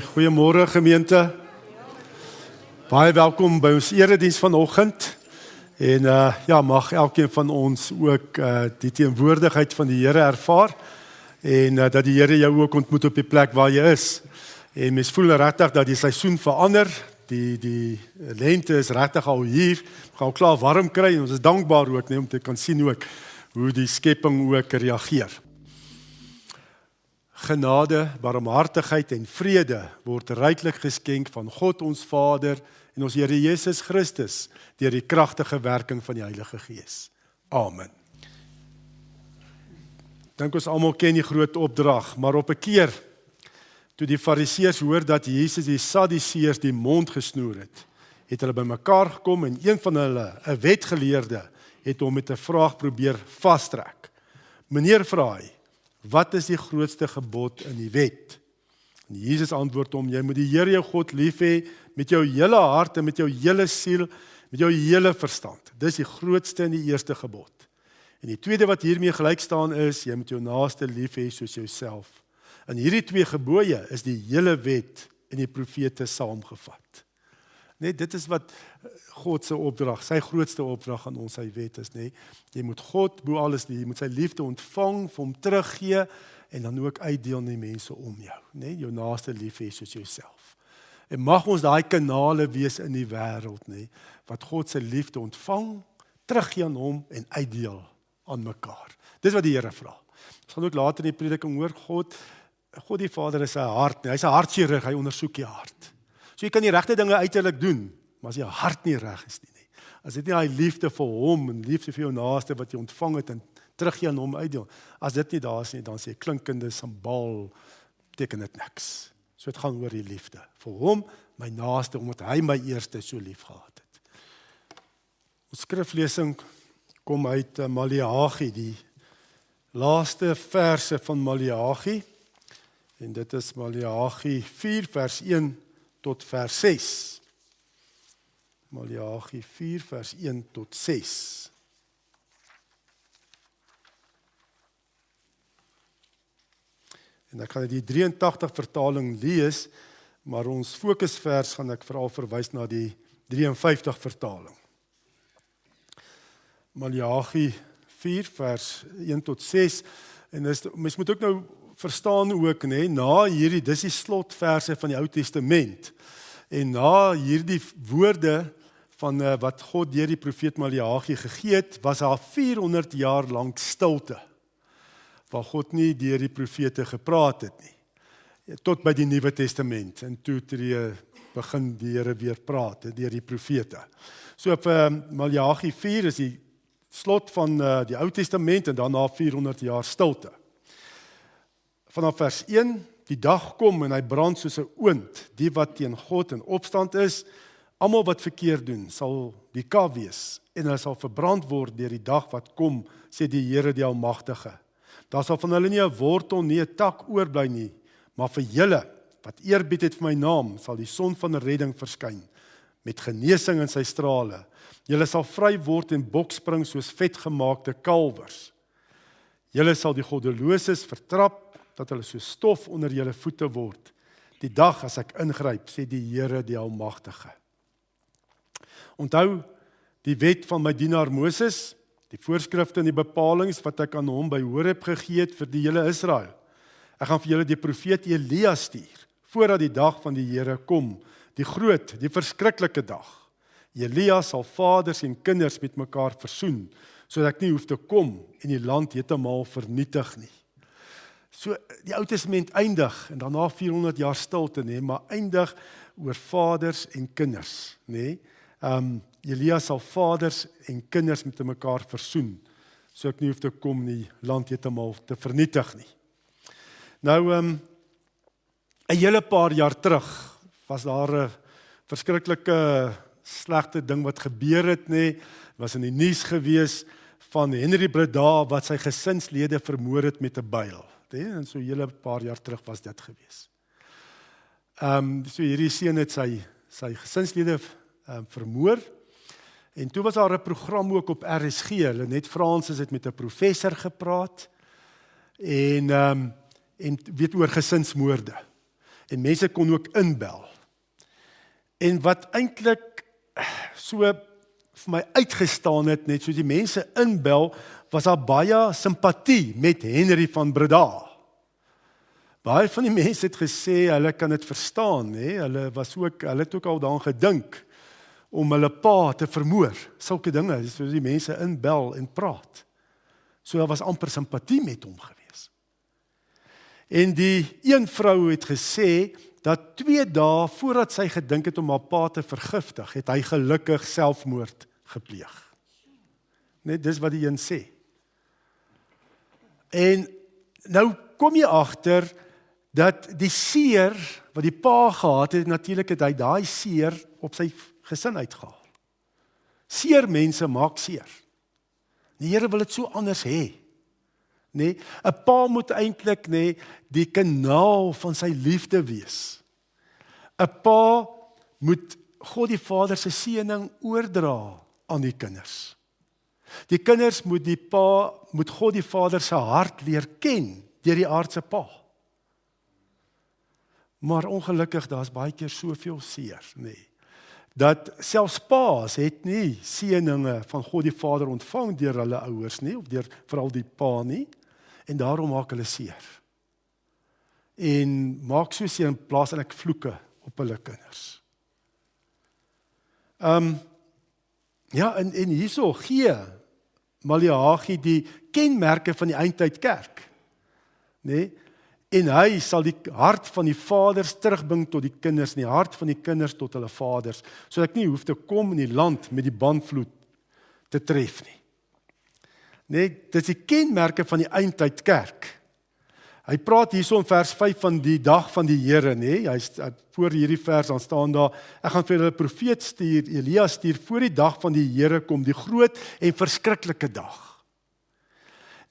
Goeiemôre gemeente. Baie welkom by ons erediens vanoggend. En mag elkeen van ons ook die teenwoordigheid van die Here ervaar en dat die Here jou ook ontmoet op die plek waar jy is. En mens voel regtig dat die seisoen verander. Die lente is regtig al hier. Ons gaan klaar warm kry en ons is dankbaar ook om te kan sien ook hoe die skepping ook reageer. Genade, barmhartigheid en vrede word ryklik geskenk van God ons Vader en ons Here Jesus Christus deur die kragtige werking van die Heilige Gees. Amen. Dink ons almal ken die groot opdrag, maar op 'n keer toe die Fariseërs hoor dat Jesus die Sadduseërs die mond gesnoer het hulle bymekaar gekom en een van hulle, 'n wetgeleerde, het hom met 'n vraag probeer vastrek. Meneer, vra hy, wat is die grootste gebod in die wet? En Jesus antwoord hom, jy moet die Here jou God lief hê met jou hele hart en met jou hele siel, met jou hele verstand. Dis die grootste en die eerste gebod. En die tweede wat hiermee gelyk staan is, jy moet jou naaste lief hê soos jouself. En hierdie twee gebooie is die hele wet en die profete saamgevat. Net dit is wat God se opdrag, sy grootste opdrag aan ons, sy wet is, jy moet God bo alles lief, jy moet sy liefde ontvang, vir hom teruggee en dan ook uitdeel aan die mense om jou, jou naaste lief hê soos jouself. En mag ons daai kanale wees in die wêreld, wat God se liefde ontvang, teruggee aan hom en uitdeel aan mekaar. Dis wat die Here vra. Ons gaan ook later in die prediking hoor, God die Vader is 'n hart, hy's 'n hartchirurg, hy ondersoek die hart. So jy kan die regte dinge uiterlik doen, maar as jou hart nie reg is nie. As dit nie daai liefde vir hom en liefde vir jou naaste wat jy ontvang het en teruggee aan hom uitdeel, as dit nie daar is nie, dan sê klinkende simbaal, beteken dit niks. So dit gaan oor die liefde vir hom, my naaste, omdat hy my eerste so lief gehad het. Ons skriflesing kom uit Maleagi, die laaste verse van Maleagi, en dit is Maleagi 4 vers 1 tot vers 6. Maleagi 4 vers 1 tot 6. En ek gaan die 83 vertaling lees, maar ons fokusvers gaan ek veral verwys na die 53 vertaling. Maleagi 4 vers 1 tot 6, en mens moet ook nou verstaan ook, na hierdie, dis die slotverse van die Ou Testament, en na hierdie woorde van wat God deur die profeet Maleagi gegee het, was daar 400 jaar lank stilte, waar God nie deur die profete gepraat het nie, tot by die Nuwe Testament, en toe begin die Here weer praat, deur die profete. So op Maleagi 4 is die slot van die Ou Testament, en daarna 400 jaar stilte. Vanaf vers 1, die dag kom en hy brand soos 'n oond, die wat teen God in opstand is, almal wat verkeerd doen, sal die kaf wees, en hulle sal verbrand word deur die dag wat kom, sê die Here die Almagtige. Daar sal van hulle nie 'n wortel nie 'n tak oorbly nie, maar vir julle wat eerbied het vir my naam, sal die son van redding verskyn, met genesing in sy strale. Julle sal vry word en bokspring soos vetgemaakte kalwers. Julle sal die goddeloses vertrap, dat hulle so stof onder julle voete word. Die dag as ek ingryp, sê die Here die Almagtige. Onthou die wet van my dienaar Moses, die voorskrifte en die bepalings wat ek aan hom by Horeb gegee het vir die hele Israel. Ek gaan vir julle die profeet Elia stuur, voordat die dag van die Here kom, die groot, die verskriklike dag. Elia sal vaders en kinders met mekaar versoen, sodat ek nie hoef te kom en die land heeltemal vernietig nie. So die Ou Testament eindig, en daarna 400 jaar stilte, maar eindig oor vaders en kinders. Elia sal vaders en kinders met mekaar versoen, so ek nie hoef te kom die land heeltemal te vernietig nie. Nou, 'n hele paar jaar terug, was daar 'n verskriklike slegte ding wat gebeur het, was in die nuus gewees van Henry Breda, wat sy gesinslede vermoor het met 'n byl. En so 'n hele paar jaar terug was dit gewees. So hierdie seun het sy gesinslede vermoor, en toe was daar 'n program ook op RSG, Lenet Fransis het met 'n professor gepraat, en weet oor gesinsmoorde. En mense kon ook inbel. En wat eintlik so vir my uitgestaan het, net soos die mense inbel, was daar baie simpatie met Henry van Breda. Baie van die mense het gesê, hulle kan dit verstaan, hulle het ook al daaraan gedink, om hulle pa te vermoor, sulke dinge, soos die mense inbel en praat. So daar was amper simpatie met hom gewees. En die een vrou het gesê, dat 2 dae voordat sy gedink het om haar pa te vergiftig, het hy gelukkig selfmoord gepleeg. Net dis wat die een sê. En nou kom jy agter, dat die seer wat die pa gehad het, natuurlik het hy daai seer op sy gesin uitgehaal. Seer mense maak seer. Die Here wil dit so anders hê. 'n Pa moet eintlik die kanaal van sy liefde wees. 'n Pa moet God die Vader se seëning oordra aan die kinders. Die kinders moet God die Vader se hart leer ken deur die aardse pa. Maar ongelukkig, daar's baie keer soveel seer, dat selfs paas het nie seëninge van God die Vader ontvang deur hulle ouers nie, of deur veral die pa nie, en daarom maak hulle seer. En maak so seer in plaas en ek vloeke op hulle kinders. En hierso gee Maleagi die kenmerke van die eindtydkerk, En hy sal die hart van die vaders terugbring tot die kinders, en die hart van die kinders tot hulle vaders, sodat ek nie hoef te kom in die land met die bandvloed te tref nie. Dit is die kenmerke van die eindtydkerk. Hy praat hierso in vers 5 van die dag van die Here, Hy voor hierdie vers, dan staan daar, ek gaan vir hulle profeet stuur, Elia stuur, voor die dag van die Here kom, die groot en verskriklike dag.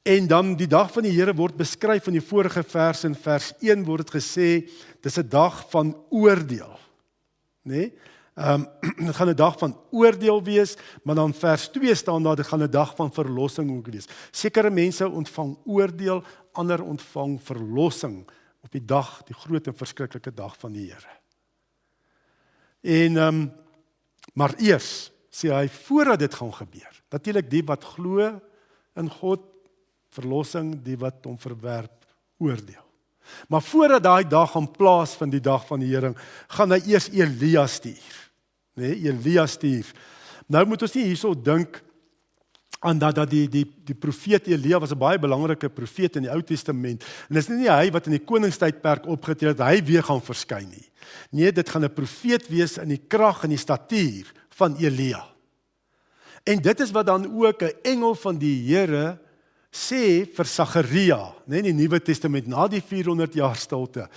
En dan die dag van die Here word beskryf in die vorige vers, in vers 1 word dit gesê, dis 'n dag van oordeel. Dit gaan 'n dag van oordeel wees, maar dan vers 2 staan daar, dit gaan 'n dag van verlossing ook wees. Sekere mense ontvang oordeel, ander ontvang verlossing op die dag, die groot en verskriklike dag van die Here. En, maar eers, sê hy, voordat dit gaan gebeur, natuurlik die wat glo in God, verlossing, die wat hom verwerp, oordeel. Maar voordat daai dag gaan plaas van die dag van die Here, gaan hy eers Elia stuur. Elia stuur. Nou moet ons nie hierso dink aan dat die profeet Elia was 'n baie belangrike profeet in die Ou Testament. En dis nie hy wat in die koningstydperk opgetree het, hy weer gaan verskyn nie. Nee, dit gaan 'n profeet wees in die krag en die statuur van Elia. En dit is wat dan ook 'n engel van die Here sê vir Sagaria, in die Nuwe Testament, na die 400 jaar stilte,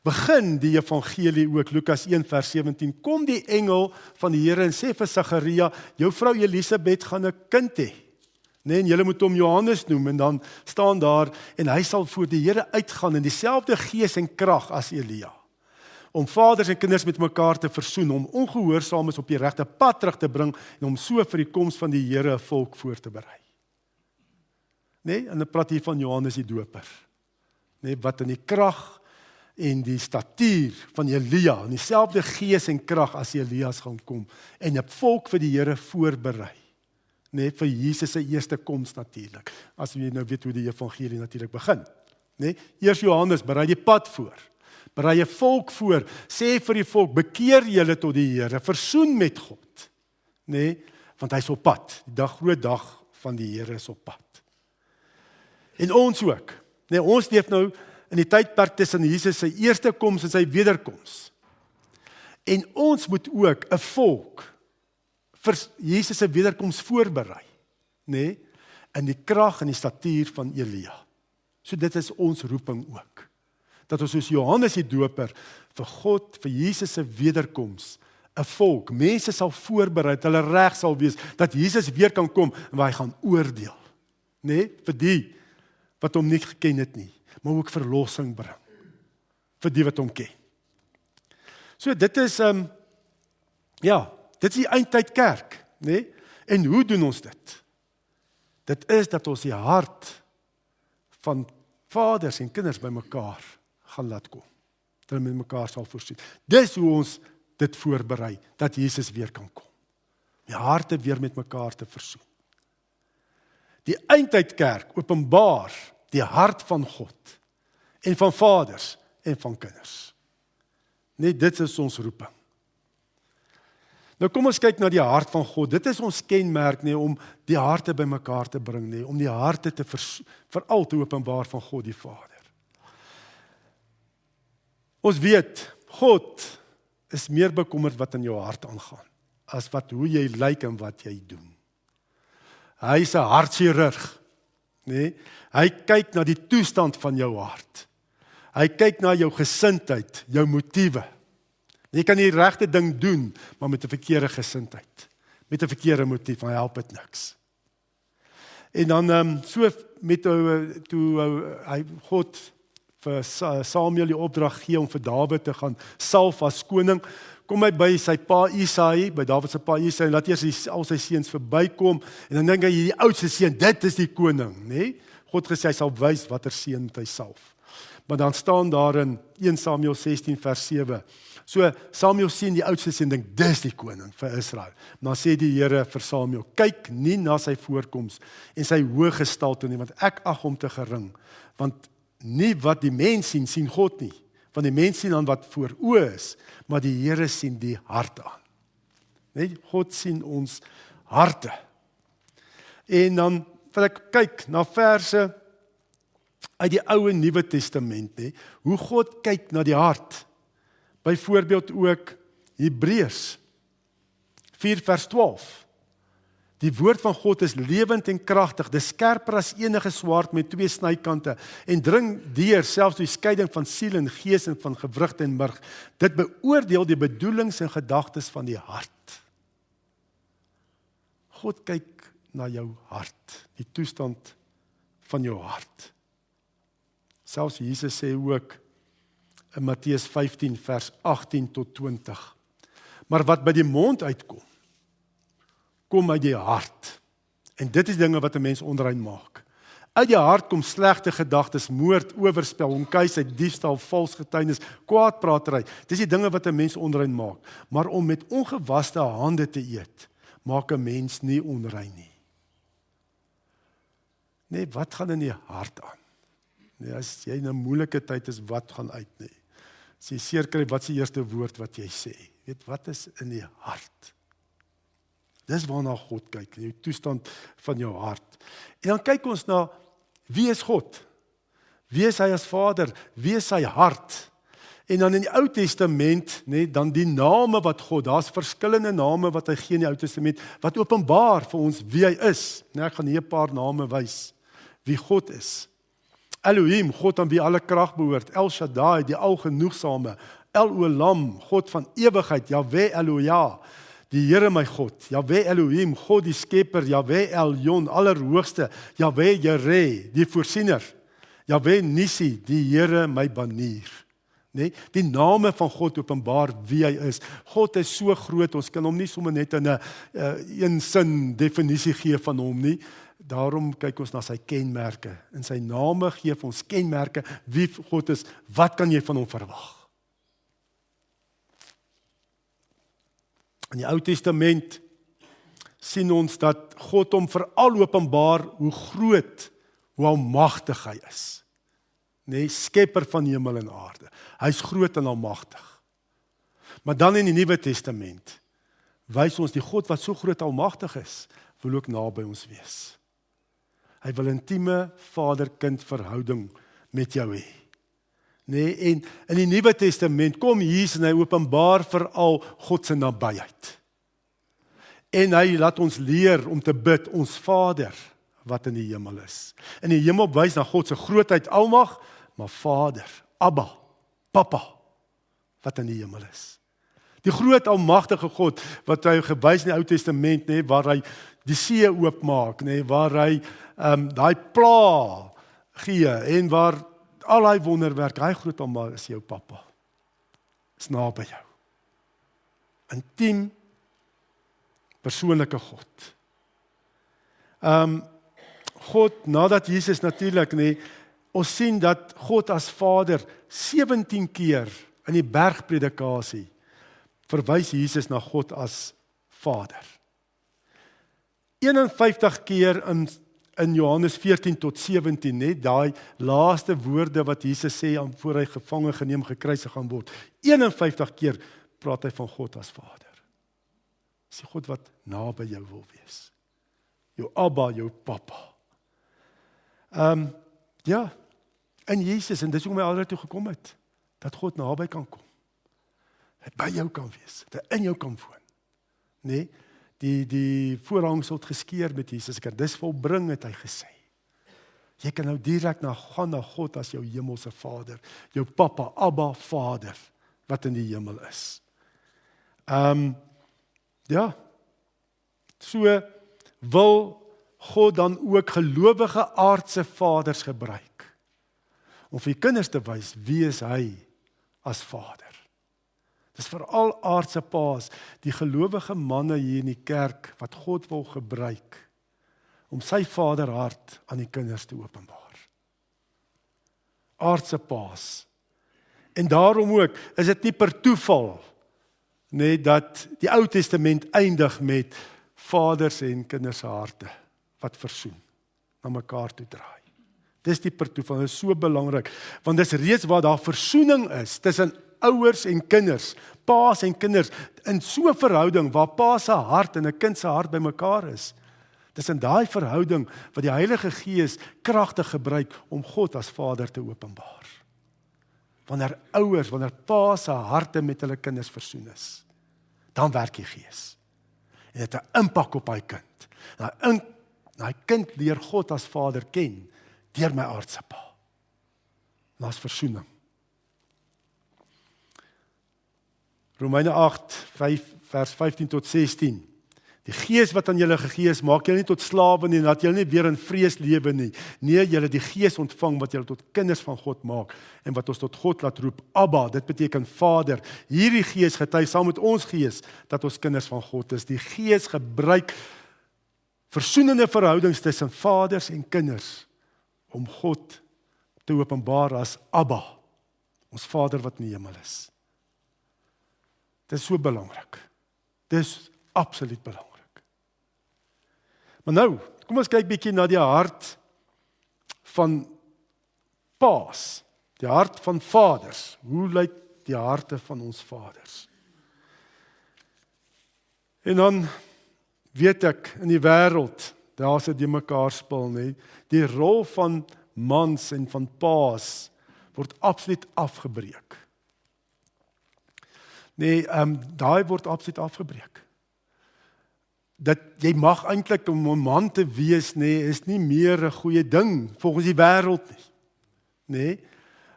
begin die evangelie ook, Lukas 1 vers 17, kom die engel van die Here en sê vir Sagaria, jou vrou Elisabeth gaan 'n kind hê, en julle moet hom Johannes noem, en dan staan daar, en hy sal voor die Here uitgaan in dieselfde gees en krag as Elia, om vaders en kinders met mekaar te versoen, om ongehoorsaames op die regte pad terug te bring, en om so vir die koms van die Here 'n volk voor te berei. En dan praat hier van Johannes die Doper, wat in die krag en die statuur van Elia, in dieselfde gees en krag as Elias gaan kom, en 'n volk vir die Here voorberei, vir Jesus se eerste koms natuurlik, as jy nou weet hoe die evangelie natuurlik begin. Eers Johannes berei die pad voor, berei 'n volk voor, sê vir die volk, bekeer julle tot die Here, versoen met God, want hy is op pad, die groot dag van die Here is op pad. En ons ook. Ons leef nou in die tydperk tussen Jesus se eerste koms en sy wederkoms. En ons moet ook 'n volk vir Jesus se wederkoms voorberei, in die krag en die statuur van Elia. So dit is ons roeping ook. Dat ons soos Johannes die Doper vir God, vir Jesus se wederkoms, 'n volk, mense sal voorberei, dat hulle reg sal wees, dat Jesus weer kan kom en waar hy gaan oordeel. Vir die wat hom nie geken het nie, maar ook verlossing bring, vir die wat hom ken. So dit is, dit is die eindtydkerk, en hoe doen ons dit? Dit is dat ons die hart van vaders en kinders by mekaar gaan laat kom. dat hulle met mekaar sal voorsien. Dis hoe ons dit voorberei, dat Jesus weer kan kom. Die harte weer met mekaar te versoen. Die eindtydkerk openbaar die hart van God, en van vaders, en van kinders. Net dit is ons roeping. Nou kom ons kyk na die hart van God. Dit is ons kenmerk nie, om die harte by mekaar te bring nie, om die harte te veral te openbaar van God die Vader. Ons weet, God is meer bekommerd wat in jou hart aangaan, as hoe jy lyk en wat jy doen. Hy is 'n hartchirurg, nee? Hy kyk na die toestand van jou hart. Hy kyk na jou gesindheid, jou motiewe. Jy kan die regte ding doen, maar met 'n verkeerde gesindheid, met 'n verkeerde motief, hy help dit niks. En dan so met toe God vir Samuel die opdrag gee om vir Dawid te gaan salf as koning, kom hy by sy pa Isaai, by Dawid se pa Isaai, en laat eers al sy seuns verbykom, en dan dink hy, die oudste seun, dit is die koning, nee? God gesê, hy sal wys watter seun moet hy salf. Maar dan staan daar in 1 Samuel 16 vers 7, so Samuel sien die oudste seun, dink, dis die koning vir Israel. Dan sê die Here vir Samuel, kyk nie na sy voorkoms en sy hoë gestalte nie, want ek ag hom te gering, want nie wat die mens sien, sien God nie. Want die mens sien aan wat voor oë is, maar die Here sien die hart aan. Nee, God sien ons harte. En dan wil ek kyk na verse uit die Ou en Nuwe Testament, nee, hoe God kyk na die hart. Byvoorbeeld ook Hebreërs 4 vers 12. Die woord van God is lewend en kragtig, dis skerper as enige swaard met 2 snykante en dring deur selfs die skeiding van siel en gees en van gewrigte en murg. Dit beoordeel die bedoelings en gedagtes van die hart. God kyk na jou hart, die toestand van jou hart. Selfs Jesus sê ook in Matteus 15 vers 18 tot 20. Maar wat by die mond uitkom, kom uit die hart. En dit is dinge wat 'n mens onrein maak. Uit die hart kom slegte gedagtes, moord, oorspel, onkuisheid, diefstal, vals getuienis, kwaadpratery. Dis die dinge wat 'n mens onrein maak. Maar om met ongewaste hande te eet, maak 'n mens nie onrein nie. Nee, wat gaan in die hart aan? Nee, as jy in 'n moeilike tyd is, wat gaan uit nie? As jy seer kry, wat is die eerste woord wat jy sê? Weet, wat is in die hart? Dis waarna God kyk, die toestand van jou hart. En dan kyk ons na, wie is God? Wie is hy as Vader? Wie is sy hart? En dan in die Ou Testament, nee, dan die name wat God, daar's verskillende name wat hy gee in die Ou Testament, wat openbaar vir ons wie hy is. Nee, ek gaan hier 'n paar name wys, wie God is. Elohim, God aan wie alle krag behoort. El Shaddai, die algenoegsame. El Olam, God van ewigheid. Yahweh Eloja, die Here my God. Yahweh Elohim, God die skepper. Yahweh Elyon, allerhoogste. Yahweh Jireh, die voorsiener. Yahweh Nissi, die Here my banier. Nee, die name van God openbaar wie hy is. God is so groot, ons kan hom nie sommer net in 'n een sin definisie gee van hom nie. Daarom kyk ons na sy kenmerke. In sy name gee vir ons kenmerke wie God is. Wat kan jy van hom verwag? In die Ou Testament sien ons dat God hom veral openbaar hoe groot, hoe almagtig hy is. Nee, skepper van hemel en aarde. Hy's groot en almagtig. Maar dan in die Nuwe Testament wys ons die God wat so groot almagtig is, wil ook naby ons wees. Hy wil intieme vader-kind verhouding met jou hê. Nee, en in die Nuwe Testament kom Jesus en hy openbaar veral God se nabyheid. En hy laat ons leer om te bid, ons Vader wat in die hemel is. In die hemel wys na God se grootheid, almag, maar Vader, Abba, Papa, wat in die hemel is. Die groot almagtige God wat hy gewys in die Ou Testament, nee, waar hy die see oopmaak, nee, waar hy daai pla gee en waar al hy wonderwerk, hy groot almal is jou Papa. Is naby jou. Intiem, persoonlike God. God, nadat Jesus natuurlik, nee, ons sien dat God as Vader 17 keer in die bergpredikasie, verwys Jesus na God as Vader. 51 keer in Johannes 14 tot 17, net daai laaste woorde wat Jesus sê voor hy gevange geneem, gekruisig gaan word. 51 keer praat hy van God as Vader. Dis die God wat naby jou wil wees. Jou Abba, jou Papa. Ja, in Jesus, en dis hoe my altyd toe gekom het, dat God naby kan kom. Dat by jou kan wees, dat in jou kan woon. Nee, die voorhangsel het geskeur met Jesus, dis volbring het hy gesê. Jy kan nou direk gaan na God as jou hemelse Vader, jou Papa, Abba, Vader, wat in die hemel is. Ja, so wil God dan ook gelowige aardse vaders gebruik, om vir die kinders te wys, wie is hy as Vader. Dis veral aardse paas, die gelowige manne hier in die kerk, wat God wil gebruik, om sy vaderhart aan die kinders te openbaar. Aardse paas. En daarom ook, is dit nie per toeval, dat die Ou Testament eindig met vaders en kinders se harte, wat versoen, na mekaar toe draai. Dis die per toeval, dit is so belangrik, want dis reeds waar daar versoening is, tussen ouers en kinders, paas en kinders, in so 'n verhouding, waar pa se hart en 'n kind se hart by mekaar is, dis in daai verhouding, wat die Heilige Gees kragtig gebruik, om God as Vader te openbaar. Wanneer pa se harte met hulle kinders versoen is, dan werk die Gees. En dit het 'n impak op hy kind. Hy kind leer God as Vader ken, deur my aardse pa. Daar's versoening. Romeine 8, vers 15 tot 16. Die Gees wat aan julle gegee is, maak julle nie tot slawe nie, dat julle nie weer in vrees lewe nie. Nee, julle die Gees ontvang wat julle tot kinders van God maak, en wat ons tot God laat roep, Abba, dit beteken Vader. Hierdie Gees getuig saam met ons Gees, dat ons kinders van God is. Die Gees gebruik versoenende verhoudings tussen vaders en kinders, om God te openbaar as Abba, ons Vader wat in die hemel is. Dit is so belangrik. Dit is absoluut belangrik. Maar nou, kom ons kyk bietjie na die hart van paas, die hart van vaders. Hoe lyk die harte van ons vaders? En dan weet ek, in die wêreld, daar sit die mekaar spil, nie? Die rol van mans en van paas word absoluut afgebreek. Daai word absoluut afgebreek. Dat jy mag eintlik om 'n man te wees, is nie meer 'n goeie ding volgens die wêreld nie.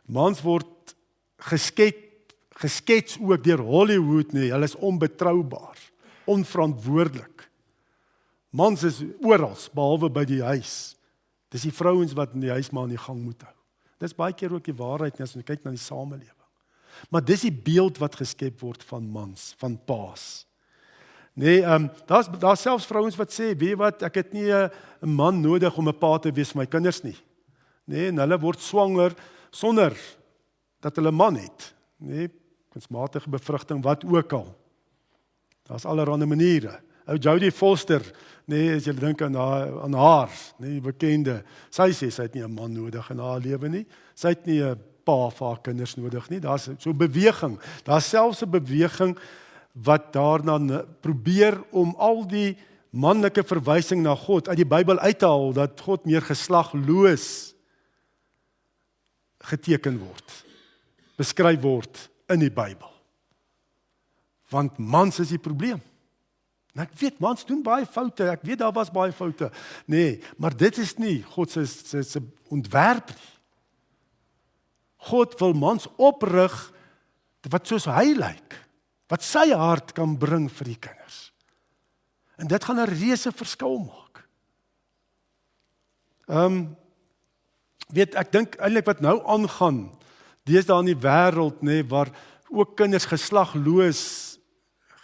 Mans word geskets ook deur Hollywood, hulle is onbetroubaar, onverantwoordelik. Mans is oral, behalwe by die huis. Dis die vrouens wat in die huis maar aan die gang moet hou. Dis baie keer ook die waarheid as ons kyk na die samelewing. Maar dis die beeld wat geskep word van mans, van paas. Daar's selfs vrouens wat sê, weet wat, ek het nie 'n man nodig om 'n pa te wees vir my kinders nie. En hulle word swanger sonder dat hulle 'n man het. Kunsmatige bevrugting, wat ook al. Daar's allerlei maniere. Ou Jodie Foster, as jy dink aan haar, bekende, sy sê sy het nie 'n man nodig in haar lewe nie. Sy het nie 'n pa vir haar kinders nodig nie. Daar's so 'n beweging. Daar's selfs 'n beweging wat daarna probeer om al die manlike verwysing na God uit die Bybel uit te haal, dat God meer geslagloos geteken word, beskryf word in die Bybel. Want mans is die probleem. En ek weet, mans doen baie foute, ek weet daar was baie foute. Maar dit is nie God se ontwerp nie. God wil mans oprig wat soos hy lyk, wat sy hart kan bring vir die kinders. En dit gaan 'n reuse verskil maak. Ek dink eintlik wat nou aangaan, deesdae in die wêreld, waar ook kinders geslagloos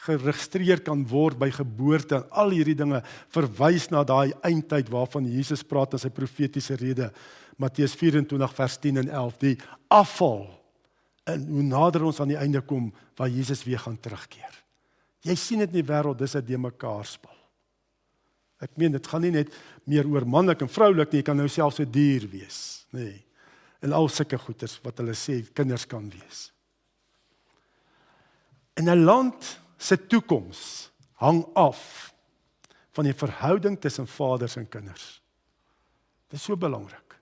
geregistreer kan word by geboorte, en al hierdie dinge verwys na daai eindtyd waarvan Jesus praat in sy profetiese rede, Matteus 24 vers 10 en 11, die afval En hoe nader ons aan die einde kom, waar Jesus weer gaan terugkeer. Jy sien dit in die wêreld, dis 'n deurmekaar spel. Ek meen, dit gaan nie net meer oor manlik en vroulik nie, jy kan nou selfs 'n dier wees. Nee. En al sulke goeters wat hulle sê kinders kan wees. En 'n land se toekoms hang af van die verhouding tussen vaders en kinders. Dit is so belangrik.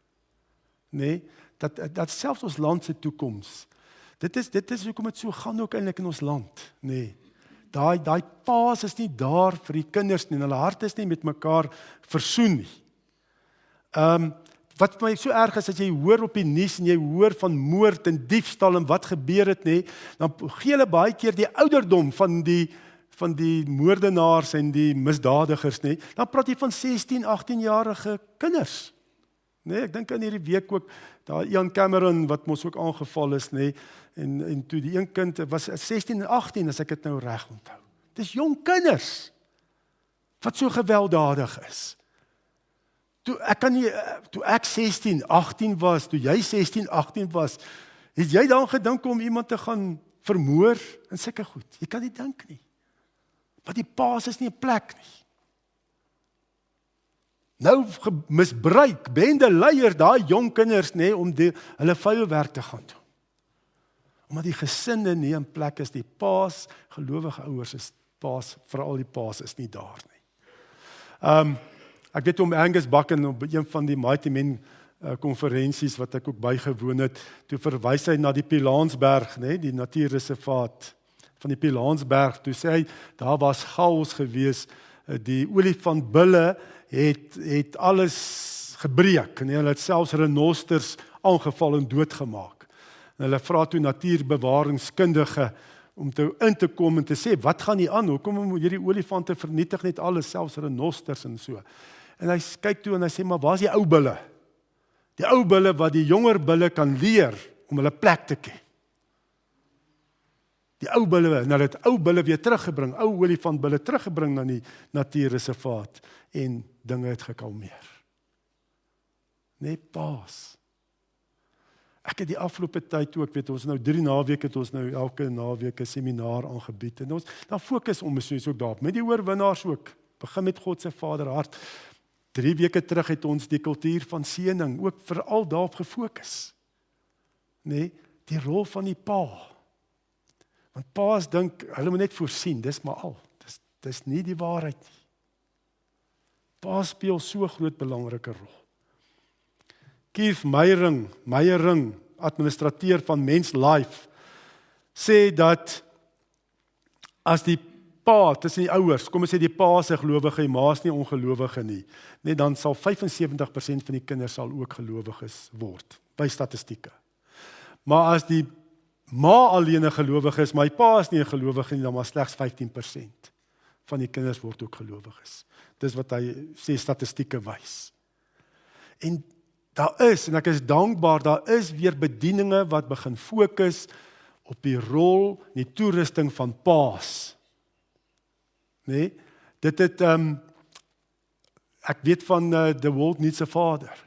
Nee, dat selfs ons land se toekoms. Dit is hoekom dit so gaan ook eintlik in ons land. Nee. Daai paas is nie daar vir die kinders nie, en hulle harte is nie met mekaar versoen nie. Wat vir my so erg is, as jy hoor op die nuus en jy hoor van moord en diefstal en wat gebeur het, nee, dan gee hulle baie keer die ouderdom van die moordenaars en die misdadigers, nee. Dan praat jy van 16, 18-jarige kinders. Nee, ek dink in hierdie week ook, daar Ian Cameron, wat mos ook aangeval is, nee, en toe die een kind was 16 en 18, as ek dit nou reg onthou. Dis jong kinders, wat so gewelddadig is. Toe ek 16, 18 was, toe jy 16, 18 was, het jy dan gedink om iemand te gaan vermoor en sulke goed? Jy kan nie dink nie. Want die paas is nie 'n plek nie. Nou misbruik bendeleiers daai jong kinders, nee, om hulle vuil werk te gaan doen. Omdat die gesinne nie 'n plek is, die paas, gelowige ouers is paas, veral die paas is nie daar nie. Ek weet om Angus Buchan op een van die Mighty Men konferensies wat ek ook bygewoon het, toe verwys hy na die Pilanesberg, nee, die natuurreservaat van die Pilanesberg, toe sê hy, daar was chaos gewees, die olifantbulle het alles gebreek, en hulle het selfs renosters aangeval en doodgemaak. En hulle vra toe natuurbewaringskundige om in te kom en te sê, wat gaan hier aan? Hoekom moet hierdie olifante vernietig net alles, selfs renosters en so. En hy kyk toe en hy sê, maar waar is die ou bulle? Die ou bulle wat die jonger bulle kan leer om hulle plek te ken. Die ou bulle, en hulle het ou bulle weer teruggebring, ou olifantbulle teruggebring na die natuurreservaat en dinge het gekalmeer. Nee, paas. Ek het die afgelope tyd ook, weet ons nou 3 naweke het ons nou elke naweek 'n seminaar aangebied en ons dan fokus om ons ook daarop met die oorwinnaars ook. Begin met God se Vaderhart. 3 weke terug het ons die kultuur van seëning ook veral daarop gefokus. Nee, die rol van die pa. Want paas dink, hulle moet net voorsien, dis maar al. Dis nie die waarheid nie. Pa speel so groot belangrike rol. Keith Meyering, administrateur van Men's Life, sê dat as die pa tussen die ouers, kom ons sê die pa is 'n gelowige, die ma is nie ongelowige nie, net dan sal 75% van die kinders sal ook gelowiges word, by statistieke. Maar as die ma alleen 'n gelowige is, maar die pa is nie 'n gelowige nie, dan maar slegs 15% van die kinders word ook gelowiges. Dis wat hy sê statistieke wys. En daar is, en ek is dankbaar, daar is weer bedieninge wat begin fokus op die rol, die toerusting van paas. Nee, dit het, ek weet van The World Needs a Father.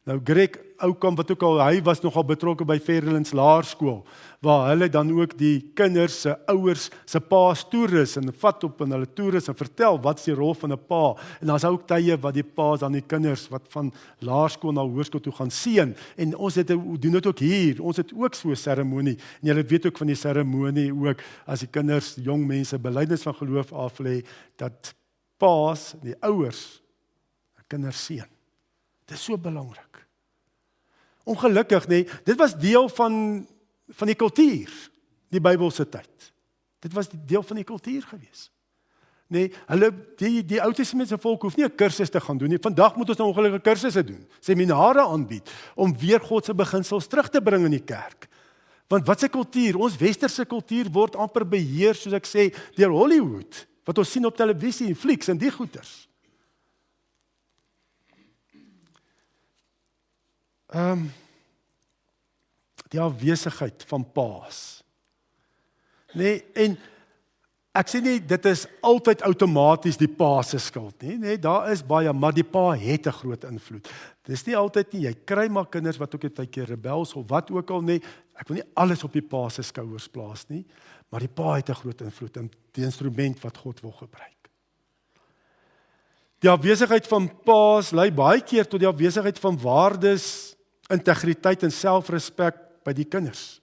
Nou Greg Oukamp, wat ook al, hy was nogal betrokke by Fairlands Laerskool, waar hulle dan ook die kinders se ouers se paas toerus en vat op en hulle toerus en vertel wat is die rol van 'n pa. En daar's ook tye wat die paas dan die kinders wat van laerskool na hoërskool toe gaan seën. En ons doen dit ook hier. Ons het ook so 'n seremonie. En julle weet ook van die seremonie ook as die kinders, jong mense belydenis van geloof aflê, dat paas, die ouers, kinders seën. Dit is so belangrik. Ongelukkig, nee, dit was deel van die kultuur, die Bybelse tyd. Dit was deel van die kultuur gewees. Nee, die Ou Testamentiese volk hoef nie 'n kursus te gaan doen nie. Vandag moet ons nou ongelukkige kursusse doen, seminare aanbied, om weer God se beginsels terug te bring in die kerk. Want wat se kultuur? Ons westerse kultuur word amper beheer, soos ek sê, deur Hollywood, wat ons sien op televisie en flieks en die goeters. Die afwesigheid van paas. Nee, en ek sê nie, dit is altyd outomaties die pa se skuld nie. Nee, daar is baie, maar die pa het 'n groot invloed. Dis nie altyd nie, jy kry maar kinders wat ook 'n tydjie rebels of wat ook al nie. Ek wil nie alles op die pa se skouers plaas nie, maar die pa het 'n groot invloed in die instrument wat God wil gebruik. Die afwesigheid van pa's lei baie keer tot die afwesigheid van waardes, integriteit en selfrespek by die kinders.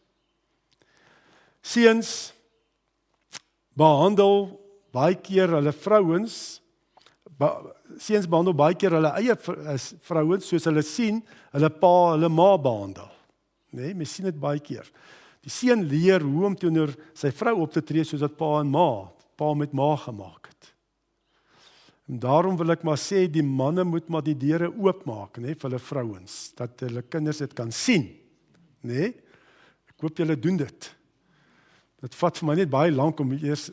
Seuns behandel baie keer hulle vrouens, seuns behandel baie keer hulle eie vrouens soos hulle sien hulle pa, hulle ma behandel. Nee, mens sien dit baie keer. Die seun leer hoe om teenoor sy vrou op te tree soos dat pa met ma gemaak het. En daarom wil ek maar sê, die manne moet maar die deure oopmaak, nee, vir hulle vrouens, dat hulle kinders dit kan sien. Nee, ek hoop julle doen dit. Dit vat vir my net baie lank om eers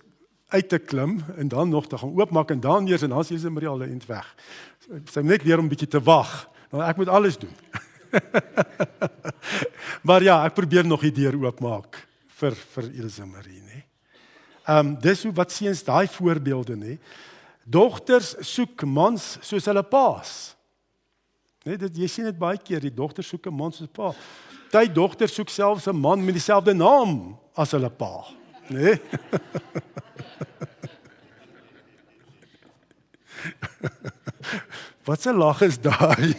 uit te klim en dan nog te gaan oopmaak en dan eers en dan is Maria al eind weg. Sy moet net leer om 'n bietjie te wag. Nou ek moet alles doen. Maar ja, ek probeer nog die deur oopmaak vir Ilse Marie, nee. Dis hoe wat seuns daai voorbeelde, nee. Dogters soek mans soos hulle pa's. Nee, jy sien dit baie keer, die dogters soek 'n man soos 'n pa. Die dogter soek selfs 'n man met dieselfde naam as hulle pa, nee. Wat 'n lag is daai?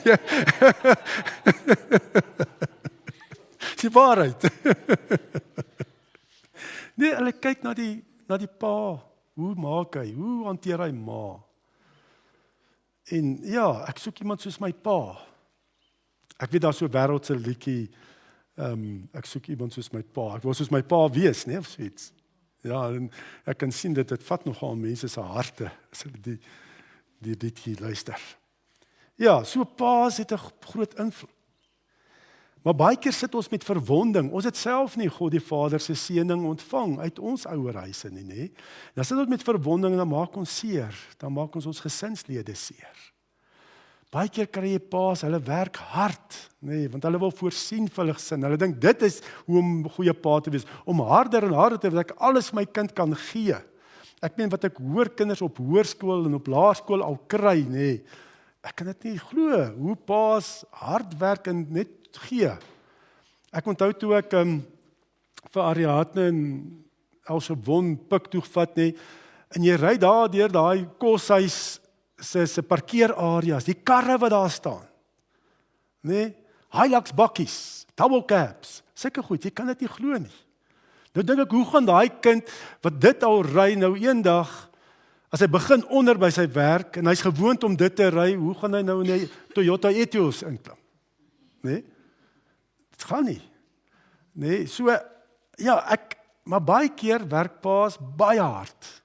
Die waarheid. Nee, hulle kyk na die pa. Hoe maak hy? Hoe hanteer hy ma? En ja, ek soek iemand soos my pa. Ek weet daar's so 'n wêreldse liedjie, ek soek iemand soos my pa. Ek wil soos my pa wees, nee, of so iets. Ja, en ek kan sien dit vat nogal mense se harte as hulle die liedjie luister. Ja, so pa's het 'n groot invloed. Maar baie keer sit ons met verwonding. Ons het self nie God die Vader se seëning ontvang uit ons ouerhuise nie, nê? Dan sit ons met verwonding en dan maak ons seer. Dan maak ons gesinslede seer. Baie keer kry jy pa's, hulle werk hard, nê, want hulle wil voorsien vir hulle gesin. Hulle dink dit is hoe om 'n goeie pa te wees, om harder en harder te wees, dat ek alles my kind kan gee. Ek meen wat ek hoor kinders op hoërskool en op laerskool al kry, nê. Ek kan dit nie glo hoe pa's hard werk en net gee. Ek onthou toe ek vir Ariadne en Elsewon pik toe gevat, nê, en jy ry daar deur daai koshuis se parkeerareas, die karre wat daar staan, nê, Hilux bakkies, double cabs, sulke goed, jy kan dit nie glo nie. Nou dink ek, hoe gaan daai kind wat dit al ry nou eendag, as hy begin onder by sy werk en hy's gewoond om dit te ry, hoe gaan hy nou in die Toyota Etios inklim? Nee? Dit gaan nie. Nee, so ja, maar baie keer werk pa's baie hard.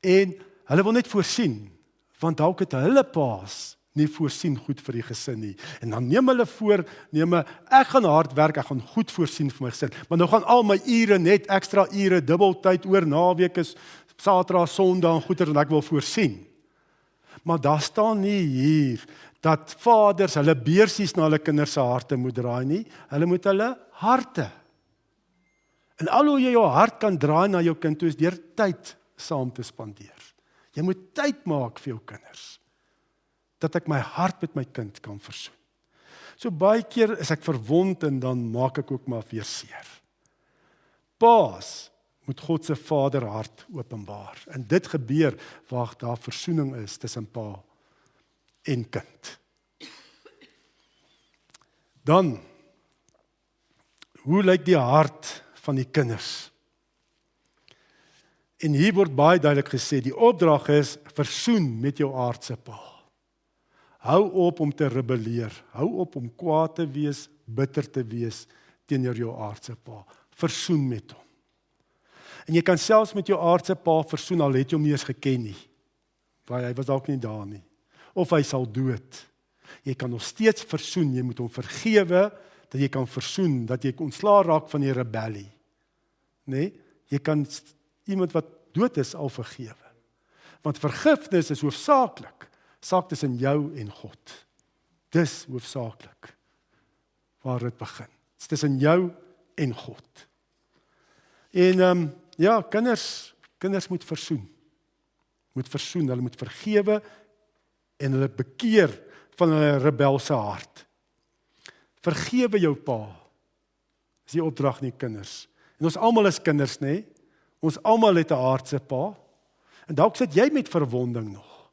En hulle wil net voorsien, want dalk het hulle pa's nie voorsien goed vir die gesin nie. En dan neem hulle voorneme, ek gaan hard werk, ek gaan goed voorsien vir my gesin. Maar nou gaan al my ure net ekstra ure, dubbeltyd oor naweek is Saterdag, Sondag en goeie en ek wil voorsien. Maar daar staan nie hier dat vaders hulle beursies na hulle kinders se harte moet draai nie. Hulle moet hulle harte. En al hoe jy jou hart kan draai na jou kind toe is deur tyd saam te spandeer. Jy moet tyd maak vir jou kinders. Dat ek my hart met my kind kan versoen. So baie keer is ek verwond en dan maak ek ook maar weer seer. Pa's moet God se vaderhart openbaar. En dit gebeur waar daar versoening is tussen pa en kind. Dan, hoe lyk die hart van die kinders? En hier word baie duidelik gesê, die opdrag is, versoen met jou aardse pa. Hou op om te rebelleer, hou op om kwaad te wees, bitter te wees teenoor jou aardse pa. Versoen met hom. En jy kan selfs met jou aardse pa versoen, al het jy hom nie eens geken nie. Want hy was dalk nie daar nie. Of hy sal dood. Jy kan nog steeds versoen, jy moet hom vergewe, dat jy kan versoen, dat jy ontslae raak van die rebellie. Nee, jy kan iemand wat dood is al vergewe. Want vergifnis is hoofsaaklik, saak tussen jou en God. Dis hoofsaaklik waar dit begin. Dit is tussen jou en God. En ja, kinders moet versoen. Hulle moet vergewe en hulle bekeer van hulle rebelse hart. Vergewe jou pa. Dis die opdrag aan die kinders. En ons almal is kinders, nê? Ons almal het 'n aardse pa. En dalk sit jy met verwonding nog.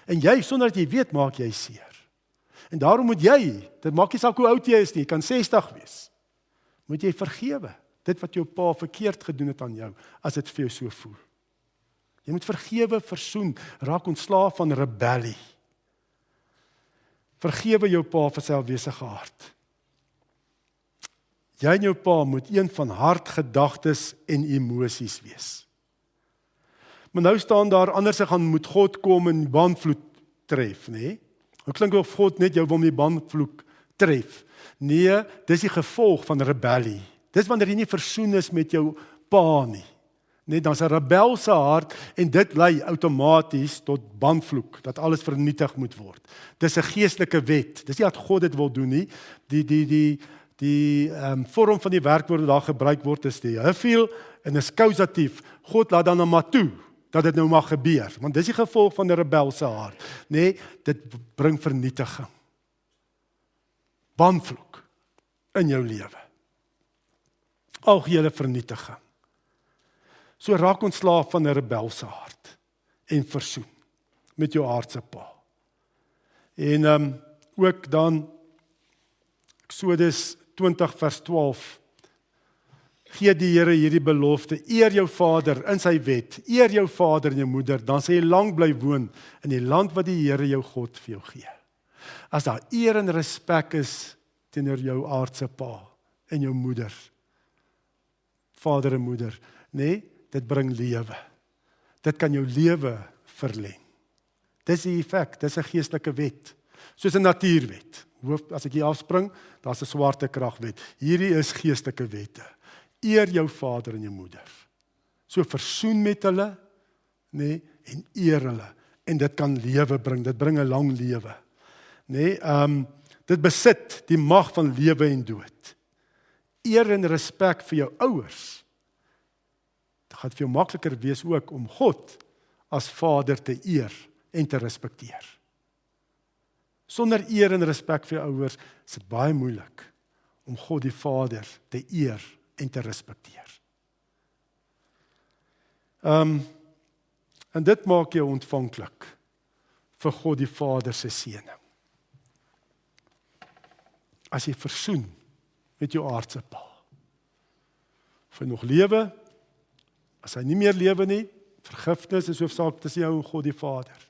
En jy, sonder dat jy weet, maak jy seer. En daarom moet jy, dit maak nie saak hoe oud jy is nie, jy kan 60 wees, moet jy vergewe, dit wat jou pa verkeerd gedoen het aan jou, as dit vir jou so voel. Jy moet vergewe, versoen, raak ontslaaf van rebellie. Vergewe jou pa vir sy afwesige hart. Jy en jou pa moet een van hart, gedagtes en emosies wees. Maar nou staan daar, anders gaan moet God kom en die bandvloed tref, nê? Nou klink of God net jou wil met die bandvloed tref. Nee, dis die gevolg van rebellie. Dis wanneer jy nie versoen is met jou pa nie. Nee, dan is 'n rebelse hart en dit lei outomaties tot bandvloek, dat alles vernietig moet word. Dis 'n geestelike wet. Dis nie dat God dit wil doen nie. Die vorm van die werkwoord wat daar gebruik word is die hufil en is kausatief. God laat dan maar toe dat dit nou mag gebeur, want dis die gevolg van 'n rebelse hart. Nee, dit bring vernietiging. Bandvloek in jou lewe. Algehele vernietiging. So raak ontslaaf van 'n rebelse hart en versoen met jou aardse pa. En ook dan Eksodus 20 vers 12 gee die Here hierdie belofte: eer jou vader in sy wet, eer jou vader en jou moeder, dan sal jy lank bly woon in die land wat die Here jou God vir jou gee. As daar eer en respek is teenoor jou aardse pa en jou moeder, vader en moeder, nee, dit bring lewe. Dit kan jou lewe verleng. Dis die effek, dis 'n geestelike wet. Soos 'n natuurwet. As ek hier afspring, daar's 'n swaartekragwet. Hierdie is geestelike wette. Eer jou vader en jou moeder. So versoen met hulle, nê, en eer hulle. En dit kan lewe bring, dit bring 'n lang lewe. Nê, dit besit die mag van lewe en dood. Eer en respek vir jou ouers. Dit gaan vir jou makliker wees ook om God as Vader te eer en te respekteer. Sonder eer en respek vir jou ouers is dit baie moeilik om God die Vader te eer en te respekteer. En dit maak jou ontvanklik vir God die Vader se seëning. As jy versoen met jou aardse pa. Of hy nog lewe, as hy nie meer lewe nie, vergifnis is hoofsaak tussen jou en God die Vader.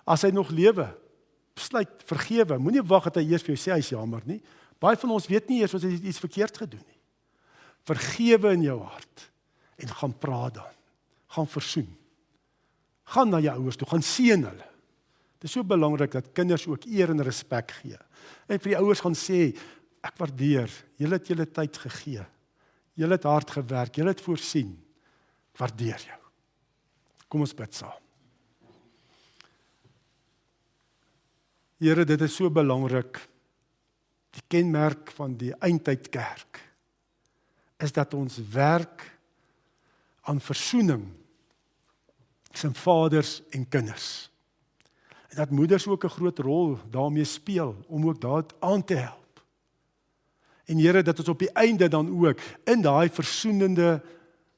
As hy nog lewe, besluit vergewe, moenie wag dat hy eers vir jou sê hy is jammer nie. Baie van ons weet nie eers as hy iets verkeerd gedoen nie. Vergewe in jou hart en gaan praat dan. Gaan versoen. Gaan na jou ouers toe, gaan seën hulle. Dit is so belangrik dat kinders ook eer en respek gee. En vir die ouers gaan sê, ek waardeer, julle het julle tyd gegee. Julle het hard gewerk, julle het voorsien. Ek waardeer jou. Kom ons bid saam. Here, dit is so belangrik. Die kenmerk van die eindtydkerk is dat ons werk aan versoening tussen vaders en kinders. En dat moeders ook 'n groot rol daarmee speel om ook daar aan te help. En Here, dat ons op die einde dan ook in daai versoenende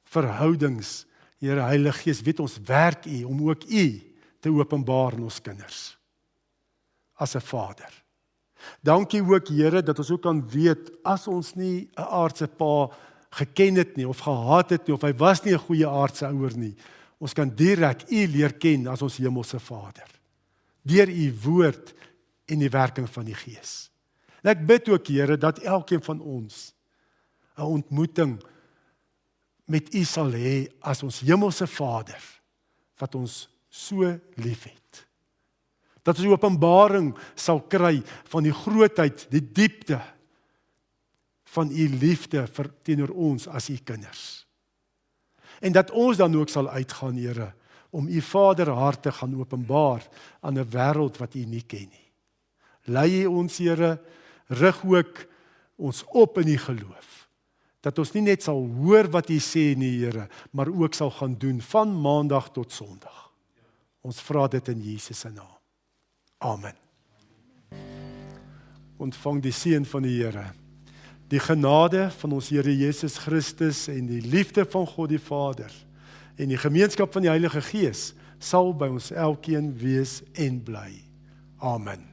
verhoudings, Here, Heilige Gees, weet ons werk U om ook U te openbaar in ons kinders as 'n vader. Dankie ook, Here, dat ons ook kan weet as ons nie 'n aardse pa geken het nie of gehaat het nie of hy was nie 'n goeie aardse ouer nie. Ons kan direk U leer ken as ons hemelse Vader. Deur U woord en die werking van die Gees. En ek bid ook, Here, dat elkeen van ons 'n ontmoeting met U sal hê as ons hemelse Vader wat ons so liefhet. Dat ons 'n openbaring sal kry van die grootheid, die diepte van U liefde teenoor ons as U kinders. En dat ons dan ook sal uitgaan, Here, om U Vaderhart te gaan openbaar aan 'n wêreld wat U nie ken nie. Lei U ons, Here, rig ook ons op in die geloof. Dat ons nie net sal hoor wat U sê nie, Here, maar ook sal gaan doen van Maandag tot Sondag. Ons vra dit in Jesus se naam. Amen. Ontvang die seën van die Here. Die genade van ons Here Jesus Christus en die liefde van God die Vader en die gemeenskap van die Heilige Gees sal by ons elkeen wees en bly. Amen.